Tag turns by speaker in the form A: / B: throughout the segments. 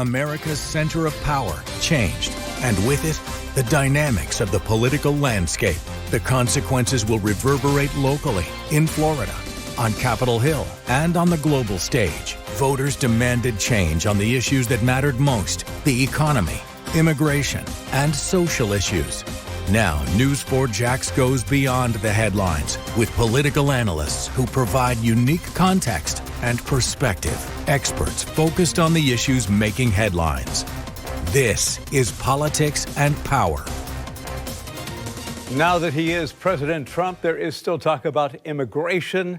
A: America's center of power changed, and with it, the dynamics of the political landscape. The consequences will reverberate locally, in Florida, on Capitol Hill, and on the global stage. Voters demanded change on the issues that mattered most: the economy, immigration, and social issues. Now, News 4 Jax goes beyond the headlines with political analysts who provide unique context and perspective. Experts focused on the issues making headlines. This is Politics and Power.
B: Now that he is President Trump, there is still talk about immigration,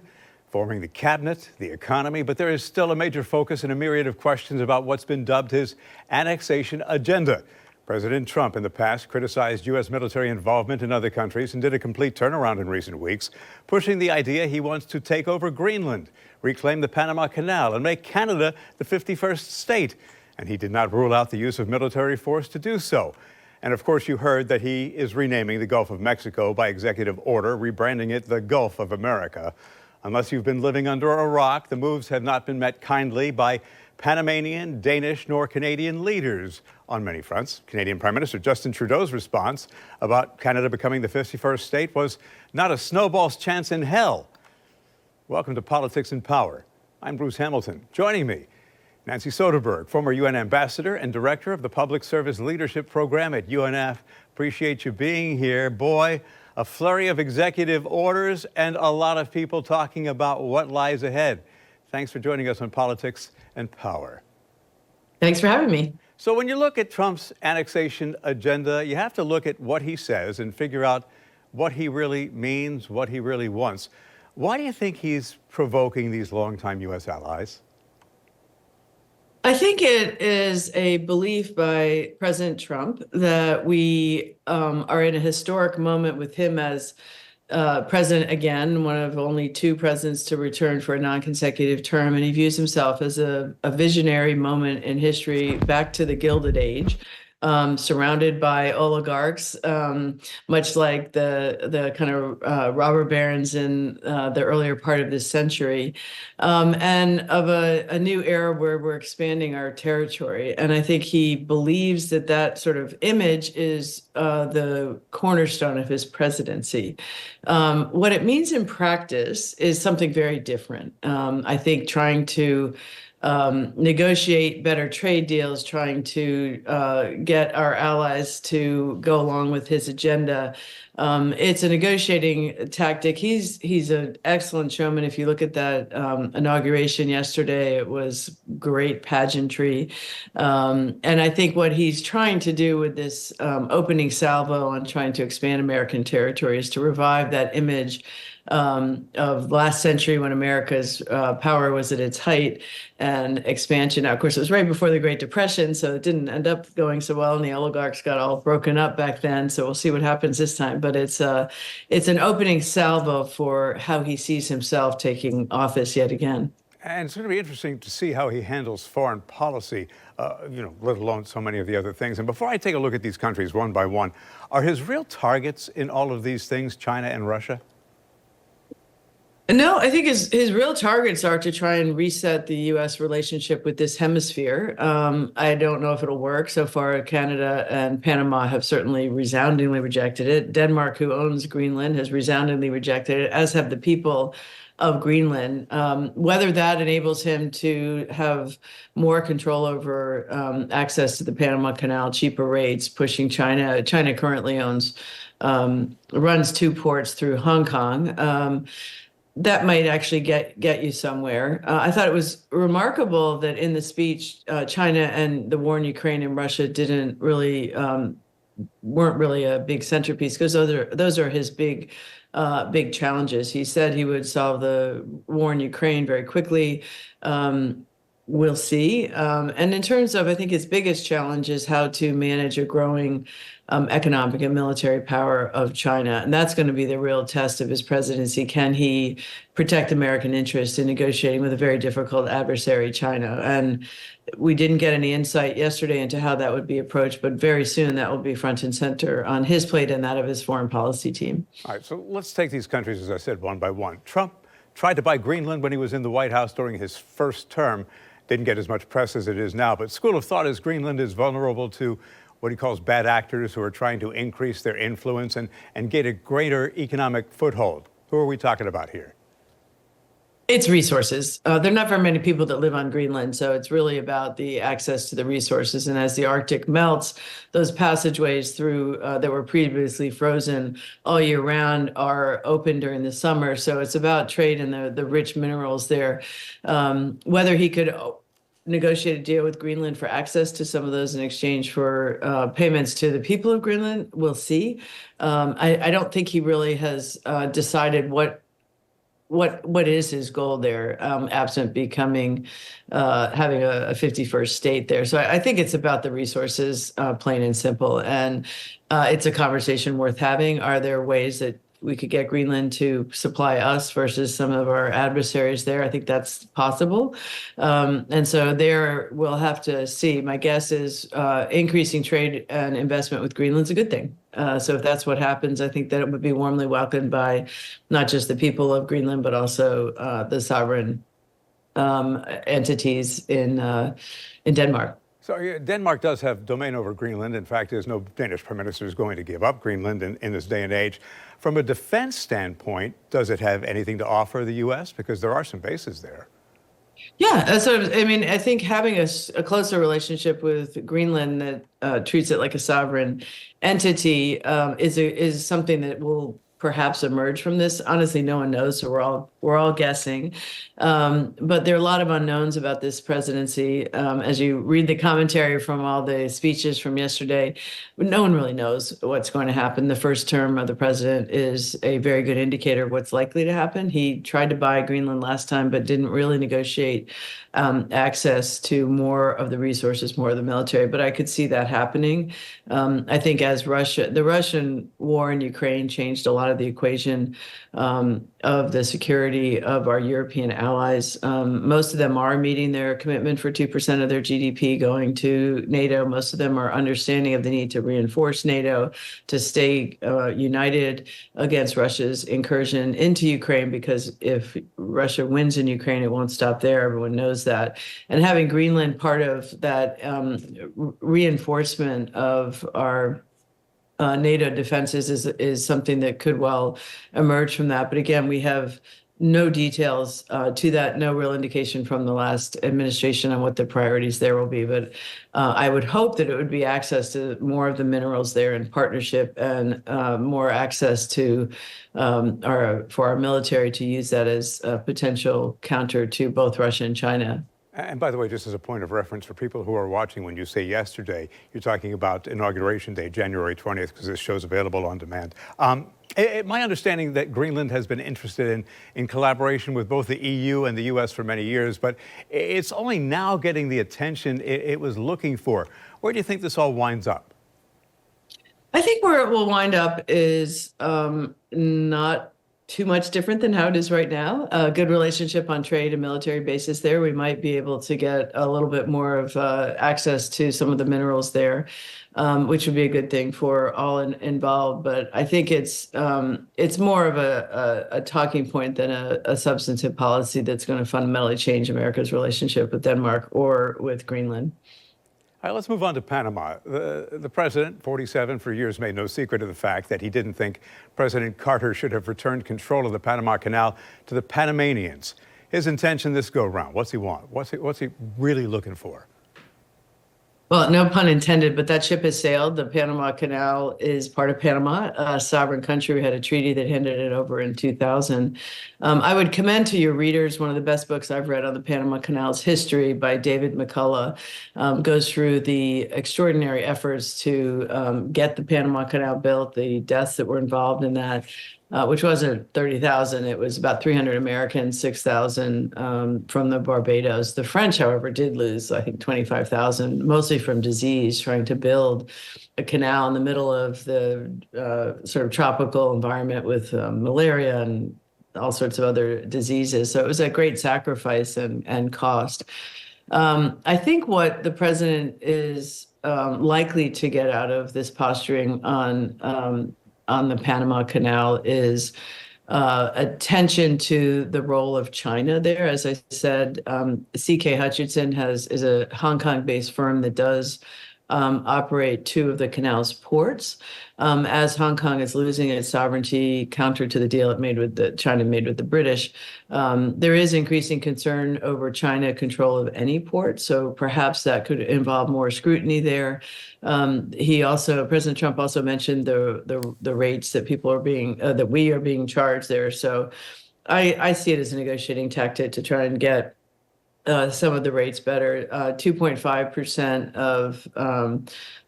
B: forming the cabinet, the economy, but there is still a major focus and a myriad of questions about what's been dubbed his annexation agenda. President Trump in the past criticized U.S. military involvement in other countries and did a complete turnaround in recent weeks, pushing the idea he wants to take over Greenland, reclaim the Panama Canal, and make Canada the 51st state. And he did not rule out the use of military force to do so. And of course, you heard that he is renaming the Gulf of Mexico by executive order, rebranding it the Gulf of America. Unless you've been living under a rock, the moves have not been met kindly by Panamanian, Danish, nor Canadian leaders on many fronts. Canadian Prime Minister Justin Trudeau's response about Canada becoming the 51st state was not a snowball's chance in hell. Welcome to Politics and Power. I'm Bruce Hamilton. Joining me, Nancy Soderberg, former UN ambassador and director of the Public Service Leadership Program at UNF. Appreciate you being here. Boy, a flurry of executive orders and a lot of people talking about what lies ahead. Thanks for joining us on Politics and Power.
C: Thanks for having me.
B: So when you look at Trump's annexation agenda, you have to look at what he says and figure out what he really means, what he really wants. Why do you think he's provoking these longtime U.S. allies?
C: I think it is a belief by President Trump that we are in a historic moment with him as president again, one of only two presidents to return for a non-consecutive term, and he views himself as a visionary moment in history back to the Gilded Age, surrounded by oligarchs, much like the kind of robber barons in the earlier part of this century, and of a new era where we're expanding our territory. And I think he believes that that sort of image is the cornerstone of his presidency. What it means in practice is something very different. I think trying to negotiate better trade deals, trying to get our allies to go along with his agenda. It's a negotiating tactic. He's an excellent showman. If you look at that inauguration yesterday, it was great pageantry. And I think what he's trying to do with this opening salvo on trying to expand American territory is to revive that image of last century when America's power was at its height and expansion. Now, of course, it was right before the Great Depression, so it didn't end up going so well, and the oligarchs got all broken up back then. So we'll see what happens this time. But it's an opening salvo for how he sees himself taking office yet again.
B: And it's going to be interesting to see how he handles foreign policy, let alone so many of the other things. And before I take a look at these countries one by one, are his real targets in all of these things China and Russia?
C: No, I think his real targets are to try and reset the U.S. relationship with this hemisphere. I don't know if it'll work. So far, Canada and Panama have certainly resoundingly rejected it. Denmark, who owns Greenland, has resoundingly rejected it, as have the people of Greenland. Whether that enables him to have more control over access to the Panama Canal, cheaper rates, pushing China. China currently runs two ports through Hong Kong. That might actually get you somewhere. I thought it was remarkable that in the speech, China and the war in Ukraine and Russia weren't really a big centerpiece, because those are his big challenges. He said he would solve the war in Ukraine very quickly. We'll see. And in terms of, I think his biggest challenge is how to manage a growing economic and military power of China. And that's going to be the real test of his presidency. Can he protect American interests in negotiating with a very difficult adversary, China? And we didn't get any insight yesterday into how that would be approached, but very soon that will be front and center on his plate and that of his foreign policy team.
B: All right, so let's take these countries, as I said, one by one. Trump tried to buy Greenland when he was in the White House during his first term. didn't get as much press as it is now. But school of thought is Greenland is vulnerable to what he calls bad actors who are trying to increase their influence and get a greater economic foothold. Who are we talking about here?
C: It's resources. There are not very many people that live on Greenland, so it's really about the access to the resources. And as the Arctic melts, those passageways through that were previously frozen all year round are open during the summer. So it's about trade and the rich minerals there. Whether he could negotiate a deal with Greenland for access to some of those in exchange for payments to the people of Greenland, we'll see. I don't think he really has decided what is his goal there, absent becoming having a 51st state there. So I think it's about the resources, plain and simple. And it's a conversation worth having. Are there ways that we could get Greenland to supply us versus some of our adversaries there? I think that's possible. And so there we'll have to see. My guess is increasing trade and investment with Greenland's a good thing. So if that's what happens, I think that it would be warmly welcomed by not just the people of Greenland, but also the sovereign entities in Denmark.
B: So Denmark does have domain over Greenland. In fact, there's no Danish prime minister who's going to give up Greenland in this day and age. From a defense standpoint, does it have anything to offer the U.S.? Because there are some bases there.
C: Yeah, so I mean, I think having a closer relationship with Greenland that treats it like a sovereign entity is something that will perhaps emerge from this. Honestly, no one knows, so we're all guessing. But there are a lot of unknowns about this presidency. As you read the commentary from all the speeches from yesterday, no one really knows what's going to happen. The first term of the president is a very good indicator of what's likely to happen. He tried to buy Greenland last time, but didn't really negotiate access to more of the resources, more of the military. But I could see that happening. I think as the Russian war in Ukraine changed a lot of the equation of the security of our European allies. Most of them are meeting their commitment for 2% of their GDP going to NATO. Most of them are understanding of the need to reinforce NATO, to stay united against Russia's incursion into Ukraine, because if Russia wins in Ukraine, it won't stop there. Everyone knows that. And having Greenland part of that reinforcement of our NATO defenses is something that could well emerge from that. But again, we have no details to that, no real indication from the last administration on what the priorities there will be. But I would hope that it would be access to more of the minerals there in partnership, and more access to for our military to use that as a potential counter to both Russia and China.
B: And by the way, just as a point of reference for people who are watching, when you say yesterday, you're talking about Inauguration Day, January 20th, because this show's available on demand. My understanding that Greenland has been interested in collaboration with both the EU and the U.S. for many years, but it's only now getting the attention it was looking for. Where do you think this all winds up?
C: I think where it will wind up is not too much different than how it is right now. A good relationship on trade and military basis there. We might be able to get a little bit more of access to some of the minerals there, which would be a good thing for all involved. But I think it's more of a talking point than a substantive policy that's going to fundamentally change America's relationship with Denmark or with Greenland.
B: All right, let's move on to Panama. The president, 47, for years made no secret of the fact that he didn't think President Carter should have returned control of the Panama Canal to the Panamanians. His intention this go-round, what's he want? What's he really looking for?
C: Well, no pun intended, but that ship has sailed. The Panama Canal is part of Panama, a sovereign country. We had a treaty that handed it over in 2000. I would commend to your readers one of the best books I've read on the Panama Canal's history by David McCullough. Goes through the extraordinary efforts to get the Panama Canal built, the deaths that were involved in that. Which wasn't 30,000. It was about 300 Americans, 6,000 from the Barbados. The French, however, did lose, I think, 25,000, mostly from disease, trying to build a canal in the middle of the sort of tropical environment with malaria and all sorts of other diseases. So it was a great sacrifice and cost. I think what the president is likely to get out of this posturing on the Panama Canal is attention to the role of China there. As I said, CK Hutchinson is a Hong Kong-based firm that does operate two of the canal's ports. As Hong Kong is losing its sovereignty counter to the deal China made with the British, there is increasing concern over China control of any port. So perhaps that could involve more scrutiny there. President Trump also mentioned the rates that we are being charged there. So I see it as a negotiating tactic to try and get some of the rates better. 2.5% of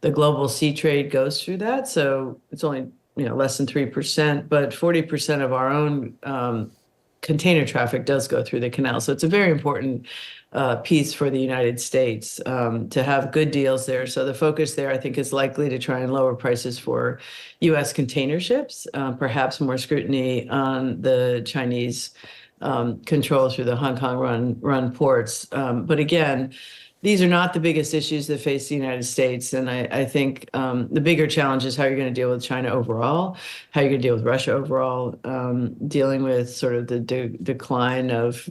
C: the global sea trade goes through that, so it's only less than 3%, but 40% of our own container traffic does go through the canal. So it's a very important piece for the United States to have good deals there. So the focus there, I think, is likely to try and lower prices for U.S. container ships, perhaps more scrutiny on the Chinese control through the Hong Kong run ports. But again, these are not the biggest issues that face the United States. And I think the bigger challenge is how you're going to deal with China overall, how you're going to deal with Russia overall, dealing with sort of the decline of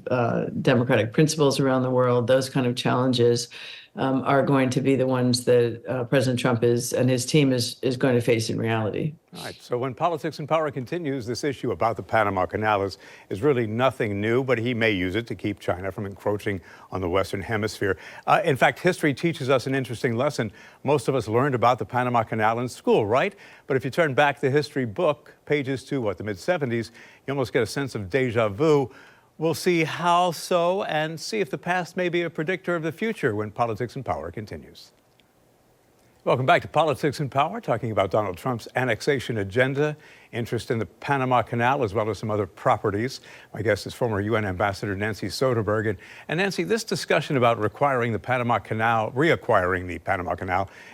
C: democratic principles around the world. Those kind of challenges are going to be the ones that President Trump and his team is going to face in reality.
B: All right. So when Politics and Power continues, this issue about the Panama Canal is really nothing new, but he may use it to keep China from encroaching on the Western Hemisphere. In fact, history teaches us an interesting lesson. Most of us learned about the Panama Canal in school, right? But if you turn back the history book, pages to the mid-70s, you almost get a sense of deja vu. We'll see how so and see if the past may be a predictor of the future when Politics and Power continues. Welcome back to Politics and Power, talking about Donald Trump's annexation agenda, interest in the Panama Canal, as well as some other properties. My guest is former UN Ambassador Nancy Soderberg. And Nancy, this discussion about reacquiring the Panama Canal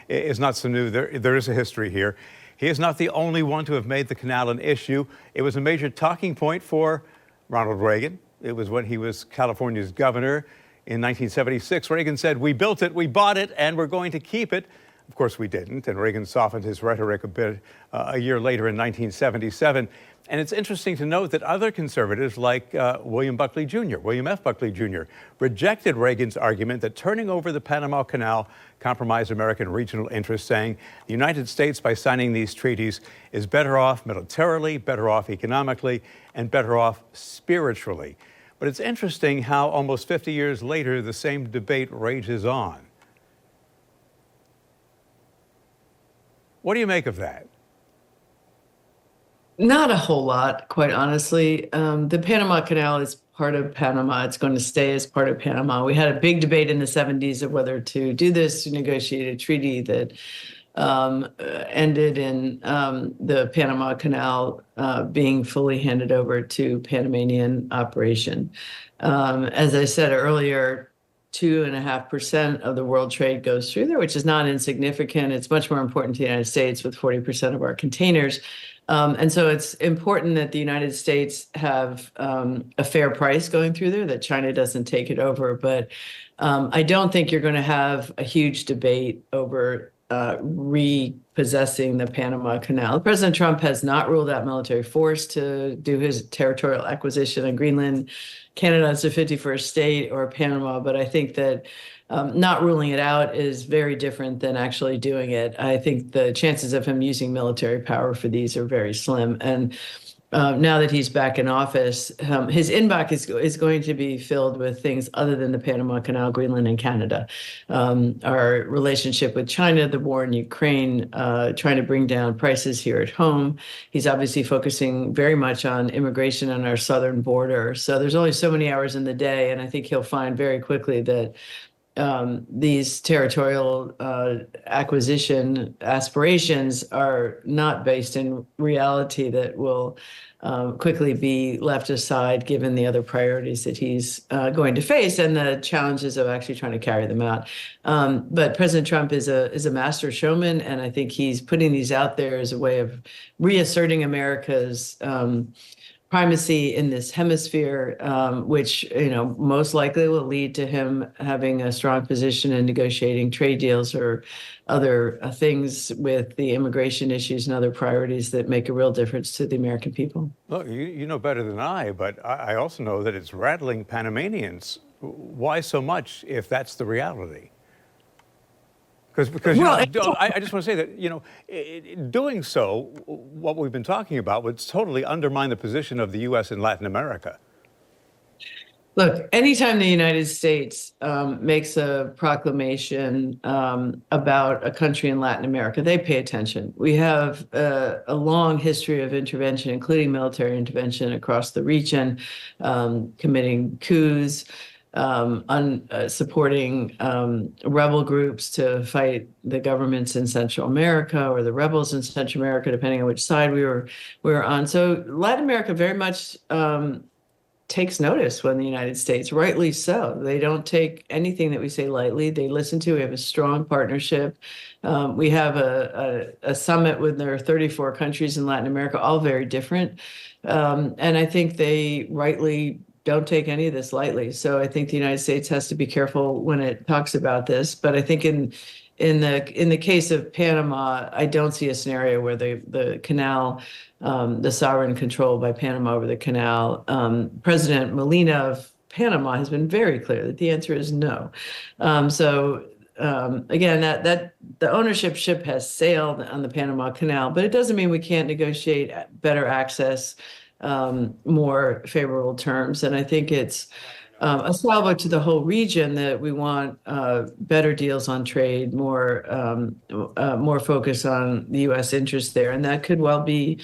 B: is not so new. There is a history here. He is not the only one to have made the canal an issue. It was a major talking point for Ronald Reagan. It was when he was California's governor in 1976. Reagan said, "We built it, we bought it, and we're going to keep it." Of course, we didn't, and Reagan softened his rhetoric a bit a year later in 1977. And it's interesting to note that other conservatives like William F. Buckley Jr., rejected Reagan's argument that turning over the Panama Canal compromised American regional interests, saying the United States, by signing these treaties, is better off militarily, better off economically, and better off spiritually. But it's interesting how almost 50 years later, the same debate rages on. What do you make of that?
C: Not a whole lot, quite honestly. The Panama Canal is part of Panama. It's going to stay as part of Panama. We had a big debate in the 70s of whether to do this, to negotiate a treaty that ended in the Panama Canal being fully handed over to Panamanian operation. As I said earlier, 2.5% of the world trade goes through there, which is not insignificant. It's much more important to the United States with 40% of our containers. And so it's important that the United States have a fair price going through there, that China doesn't take it over. But I don't think you're going to have a huge debate over repossessing the Panama Canal. President Trump has not ruled out military force to do his territorial acquisition of Greenland. Canada is the 51st state, or Panama, but I think that not ruling it out is very different than actually doing it. I think the chances of him using military power for these are very slim. And now that he's back in office, his inbox is going to be filled with things other than the Panama Canal, Greenland, and Canada. Our relationship with China, the war in Ukraine, trying to bring down prices here at home. He's obviously focusing very much on immigration on our southern border. So there's only so many hours in the day, and I think he'll find very quickly that these territorial acquisition aspirations are not based in reality, that will quickly be left aside given the other priorities that he's going to face and the challenges of actually trying to carry them out. But President Trump is a master showman, and I think he's putting these out there as a way of reasserting America's primacy in this hemisphere, which most likely will lead to him having a strong position in negotiating trade deals or other things with the immigration issues and other priorities that make a real difference to the American people.
B: Look, you know better than I, but I also know that it's rattling Panamanians. Why so much if that's the reality? Because
C: Well,
B: I just want to say that, doing so, what we've been talking about would totally undermine the position of the U.S. in Latin America.
C: Look, anytime the United States makes a proclamation about a country in Latin America, they pay attention. We have a long history of intervention, including military intervention across the region, committing coups, supporting rebel groups to fight the governments in Central America or the rebels in Central America, depending on which side we were on. So Latin America very much takes notice when the United States, rightly so. They don't take anything that we say lightly. They listen to. We have a strong partnership. We have a summit with their 34 countries in Latin America, all very different. And I think they rightly don't take any of this lightly. So I think the United States has to be careful when it talks about this. But I think in the case of Panama, I don't see a scenario where the canal, the sovereign control by Panama over the canal. President Molina of Panama has been very clear that the answer is no. Again, that the ownership ship has sailed on the Panama Canal, but it doesn't mean we can't negotiate better access, more favorable terms. And I think it's a salvo to the whole region that we want better deals on trade, more focus on the U.S. interest there. And that could well be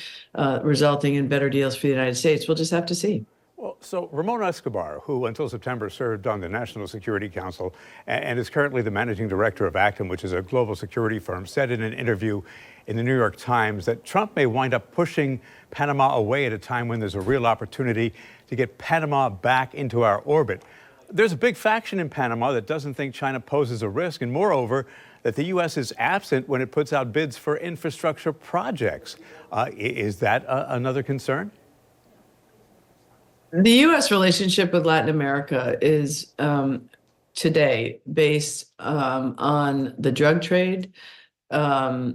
C: resulting in better deals for the United States. We'll just have to see.
B: Well, so Ramon Escobar, who until September served on the National Security Council and is currently the managing director of Acton, which is a global security firm, said in an interview in the New York Times that Trump may wind up pushing Panama away at a time when there's a real opportunity to get Panama back into our orbit. There's a big faction in Panama that doesn't think China poses a risk, and moreover, that the U.S. is absent when it puts out bids for infrastructure projects. Is that another concern?
C: The U.S. relationship with Latin America is today based on the drug trade,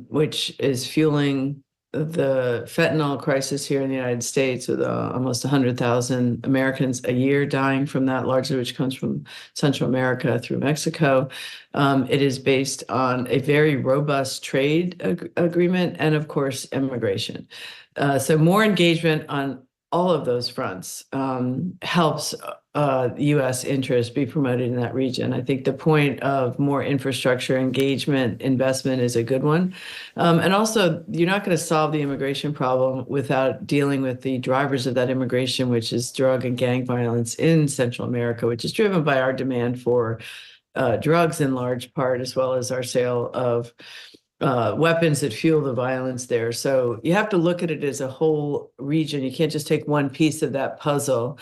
C: which is fueling the fentanyl crisis here in the United States, with almost 100,000 Americans a year dying from that, largely which comes from Central America through Mexico. It is based on a very robust trade agreement and, of course, immigration. So more engagement on all of those fronts helps U.S. interests be promoted in that region. I think the point of more infrastructure engagement, investment is a good one. And also, you're not going to solve the immigration problem without dealing with the drivers of that immigration, which is drug and gang violence in Central America, which is driven by our demand for drugs in large part, as well as our sale of weapons that fuel the violence there. So you have to look at it as a whole region. You can't just take one piece of that puzzle.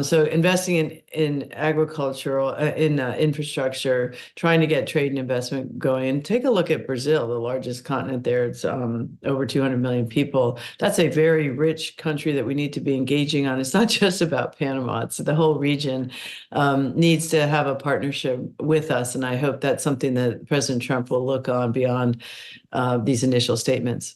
C: So investing in agricultural, in infrastructure, trying to get trade and investment going. Take a look at Brazil, the largest continent there. It's over 200 million people. That's a very rich country that we need to be engaging on. It's not just about Panama. It's the whole region needs to have a partnership with us. And I hope that's something that President Trump will look on beyond these initial statements.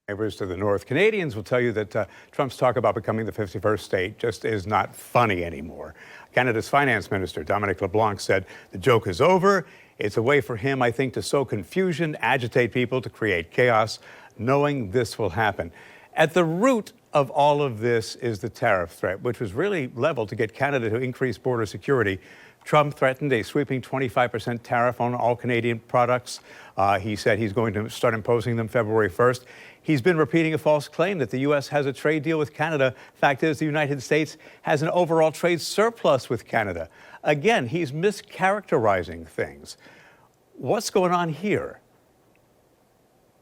B: Neighbors to the north, Canadians will tell you that Trump's talk about becoming the 51st state just is not funny anymore. Canada's finance minister, Dominic LeBlanc, said the joke is over. It's a way for him, I think, to sow confusion, agitate people, to create chaos, knowing this will happen. At the root of all of this is the tariff threat, which was really leveled to get Canada to increase border security. Trump threatened a sweeping 25% tariff on all Canadian products. He said he's going to start imposing them February 1st. He's been repeating a false claim that the U.S. has a trade deal with Canada. Fact is, the United States has an overall trade surplus with Canada. Again, he's mischaracterizing things. What's going on here?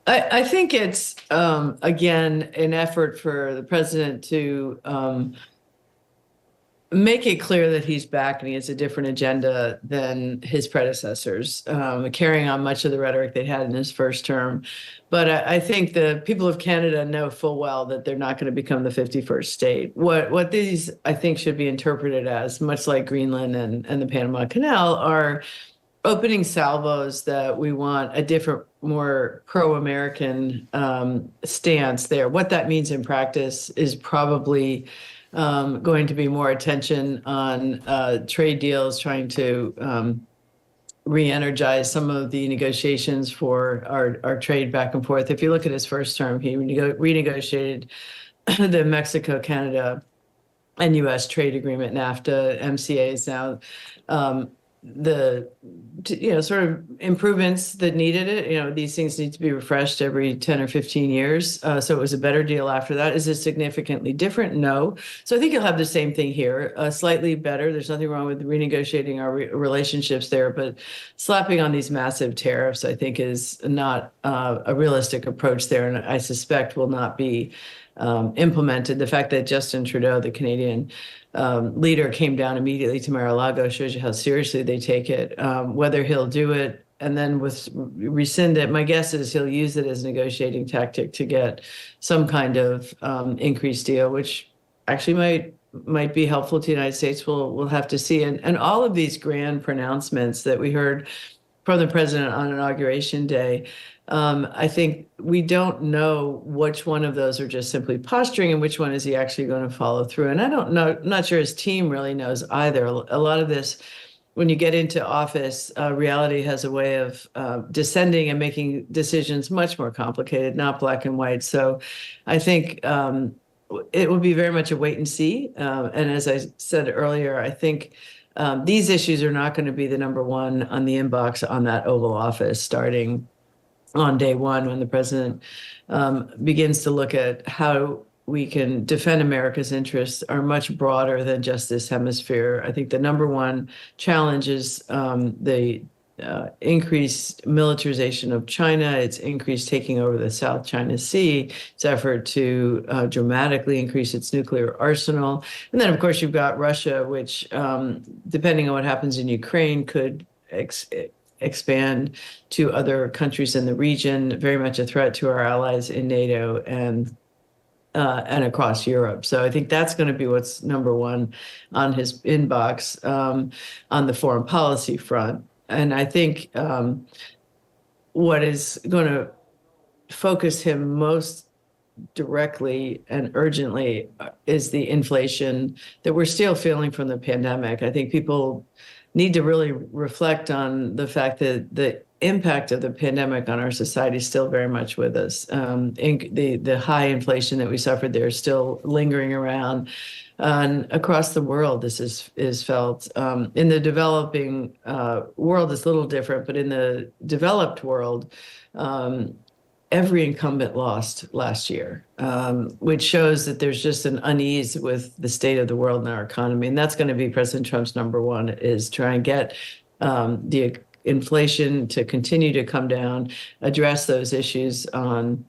C: I think it's, again, an effort for the president to make it clear that he's back and he has a different agenda than his predecessors, carrying on much of the rhetoric they had in his first term. But I think the people of Canada know full well that they're not going to become the 51st state. What these, I think, should be interpreted as, much like Greenland and the Panama Canal, are opening salvos that we want a different, more pro-American stance there. What that means in practice is probably going to be more attention on trade deals, trying to re-energize some of the negotiations for our trade back and forth. If you look at his first term, he renegotiated the Mexico, Canada, and U.S. trade agreement, NAFTA, MCAs now. The sort of improvements that needed it. These things need to be refreshed every 10 or 15 years. So it was a better deal after that. Is it significantly different? No. So I think you'll have the same thing here, slightly better. There's nothing wrong with renegotiating our relationships there, but slapping on these massive tariffs, I think, is not a realistic approach there, and I suspect will not be implemented. The fact that Justin Trudeau, the Canadian leader, came down immediately to Mar-a-Lago shows you how seriously they take it. Whether he'll do it and then rescind it, my guess is he'll use it as a negotiating tactic to get some kind of increased deal, which actually might be helpful to the United States. We'll have to see. And all of these grand pronouncements that we heard from the president on Inauguration Day, I think we don't know which one of those are just simply posturing and which one is he actually going to follow through. And I don't know, I'm not sure his team really knows either. A lot of this, when you get into office, reality has a way of descending and making decisions much more complicated, not black and white. So I think it will be very much a wait and see. And as I said earlier, I think these issues are not going to be the number one on the inbox on that Oval Office starting on day one, when the president begins to look at how we can defend America's interests, are much broader than just this hemisphere. I think the number one challenge is the increased militarization of China, its increased taking over the South China Sea, its effort to dramatically increase its nuclear arsenal. And then, of course, you've got Russia, which, depending on what happens in Ukraine, could expand to other countries in the region, very much a threat to our allies in NATO and across Europe. So I think that's going to be what's number one on his inbox on the foreign policy front. And I think what is going to focus him most directly and urgently is the inflation that we're still feeling from the pandemic. I think people need to really reflect on the fact that the impact of the pandemic on our society is still very much with us. The high inflation that we suffered there is still lingering around. And across the world, this is felt. In the developing world, it's a little different, but in the developed world, every incumbent lost last year, which shows that there's just an unease with the state of the world and our economy. And that's going to be President Trump's number one, is try and get the inflation to continue to come down, address those issues on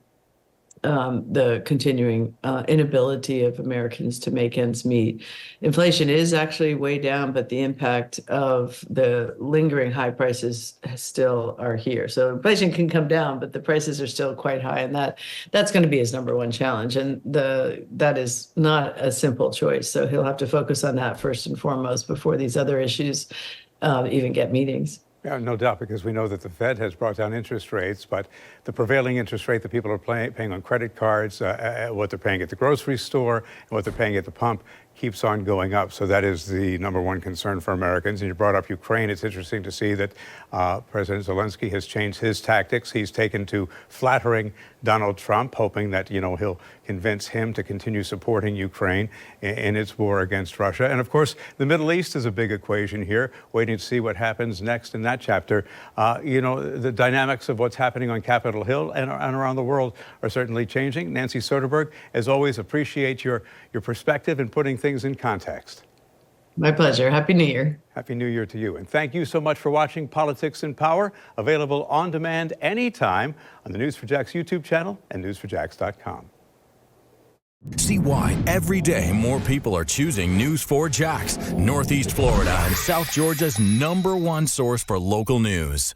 C: the continuing inability of Americans to make ends meet. Inflation is actually way down, but the impact of the lingering high prices still are here. So inflation can come down, but the prices are still quite high, and that's going to be his number one challenge. And that is not a simple choice. So he'll have to focus on that first and foremost before these other issues even get meetings.
B: Yeah, no doubt, because we know that the Fed has brought down interest rates, but the prevailing interest rate that people are paying on credit cards, what they're paying at the grocery store, and what they're paying at the pump keeps on going up. So that is the number one concern for Americans. And you brought up Ukraine. It's interesting to see that President Zelensky has changed his tactics. He's taken to flattering Donald Trump, hoping that, he'll convince him to continue supporting Ukraine in its war against Russia. And of course, the Middle East is a big equation here, waiting to see what happens next in that chapter. The dynamics of what's happening on Capitol Hill and around the world are certainly changing. Nancy Soderberg, as always, appreciate your perspective and putting things in context.
C: My pleasure. Happy New Year.
B: Happy New Year to you. And thank you so much for watching Politics in Power, available on demand anytime on the News4Jax YouTube channel and news4jax.com.
A: See why every day more people are choosing News 4 Jax, Northeast Florida and South Georgia's #1 source for local news.